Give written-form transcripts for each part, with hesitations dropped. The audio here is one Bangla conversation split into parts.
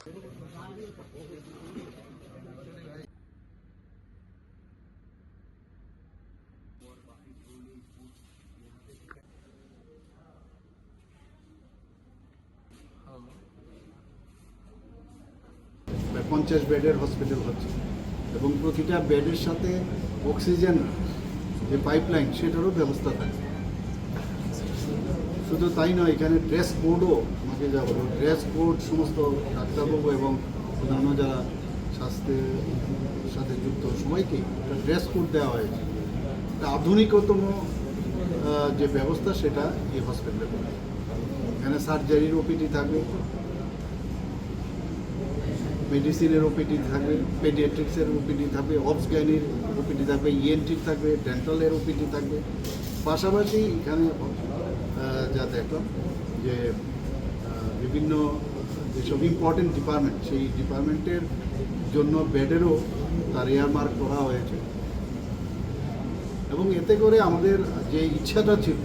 পঞ্চাশ বেডের হসপিটাল হচ্ছে এবং প্রতিটা বেডের সাথে অক্সিজেন যে পাইপলাইন সেটারও ব্যবস্থা থাকে। শুধু তাই নয়, এখানে ড্রেস কোডও আমাকে যা বলবো, ড্রেস কোড সমস্ত ডাক্তারবাবু এবং অন্যান্য যারা স্বাস্থ্যের সাথে যুক্ত সবাইকে একটা ড্রেস কোড দেওয়া হয়েছে। একটা আধুনিকতম যে ব্যবস্থা সেটা এই হসপিটালে করে। এখানে সার্জারির ওপিডি থাকবে, মেডিসিনের ওপিডি থাকবে, পেডিয়াট্রিক্সের ওপিডি থাকবে, অবসগাইনির ওপিডি থাকবে, ইএনটির থাকবে, ডেন্টালের ওপিডি থাকবে। পাশাপাশি এখানে যা দেখলাম যে বিভিন্ন যেসব ইম্পর্টেন্ট ডিপার্টমেন্ট, সেই ডিপার্টমেন্টের জন্য বেডেরও তার এয়ারমার্ক করা হয়েছে এবং এতে করে আমাদের যে ইচ্ছাটা ছিল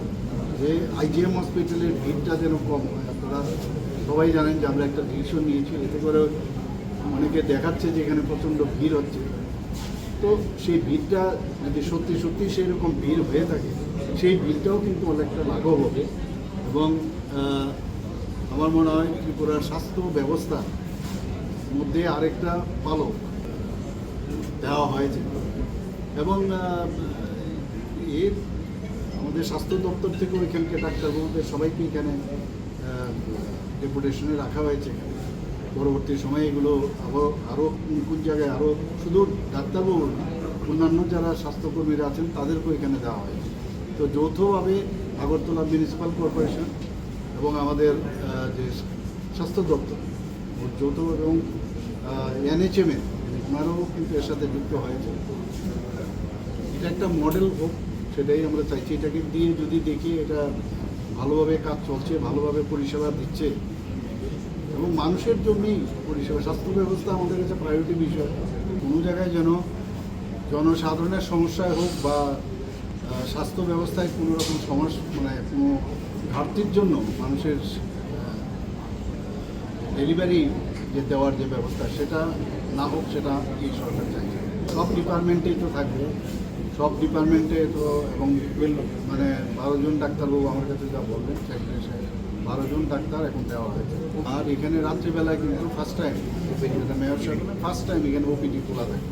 যে আইজিএম হসপিটালের ভিড়টা যেন কম হয়। আপনারা সবাই জানেন যে আমরা একটা ডিসিশন নিয়েছি, এতে করে অনেকে দেখাচ্ছে যে এখানে প্রচণ্ড ভিড় হচ্ছে। তো সেই ভিড়টা যদি সত্যি সত্যি সেই রকম ভিড় হয়ে থাকে, সেই ভিড়টাও কিন্তু অনেকটা লাঘব হবে এবং আমার মনে হয় ত্রিপুরার স্বাস্থ্য ব্যবস্থার মধ্যে আরেকটা পালক দেওয়া হয়েছে এবং এর আমাদের স্বাস্থ্য দপ্তর থেকে ওইখানকে ডাক্তারবাবুদের সবাইকে এখানে ডেপুটেশনে রাখা হয়েছে। পরবর্তী সময়ে এগুলো আরও কোন জায়গায় আরও শুধু ডাক্তারবাবু অন্যান্য যারা স্বাস্থ্যকর্মীরা আছেন তাদেরকেও এখানে দেওয়া হয়েছে। তো যৌথভাবে আগরতলা মিউনিসিপ্যাল কর্পোরেশন এবং আমাদের যে স্বাস্থ্য দপ্তর যৌথ এবং এনএচএমের ওনারাও কিন্তু এর সাথে যুক্ত হয়েছে। এটা একটা মডেল হোক, সেটাই আমরা চাইছি। এটাকে দিয়ে যদি দেখি এটা ভালোভাবে কাজ চলছে, ভালোভাবে পরিষেবা দিচ্ছে এবং মানুষের জন্যই পরিষেবা, স্বাস্থ্য ব্যবস্থা আমাদের কাছে প্রায়োরিটি বিষয়। কোনো জায়গায় যেন জনসাধারণের সমস্যায় হোক বা স্বাস্থ্য ব্যবস্থায় কোনো রকম সমস্যা কোনো ঘাটতির জন্য মানুষের ডেলিভারি যে দেওয়ার যে ব্যবস্থা সেটা না হোক, সেটা এই সরকার চাইছে। সব ডিপার্টমেন্টেই তো থাকবে, সব ডিপার্টমেন্টে তো এবং 12 জন ডাক্তারবাবু আমার কাছে যা বলবেন, সেক্রেটারি সাহেব 12 জন ডাক্তার এখন দেওয়া হয়েছে। আর এখানে রাত্রিবেলায় কিন্তু ফার্স্ট টাইম, মেয়র সাহেব ফার্স্ট টাইম এখানে ওপিডি খোলা থাকে।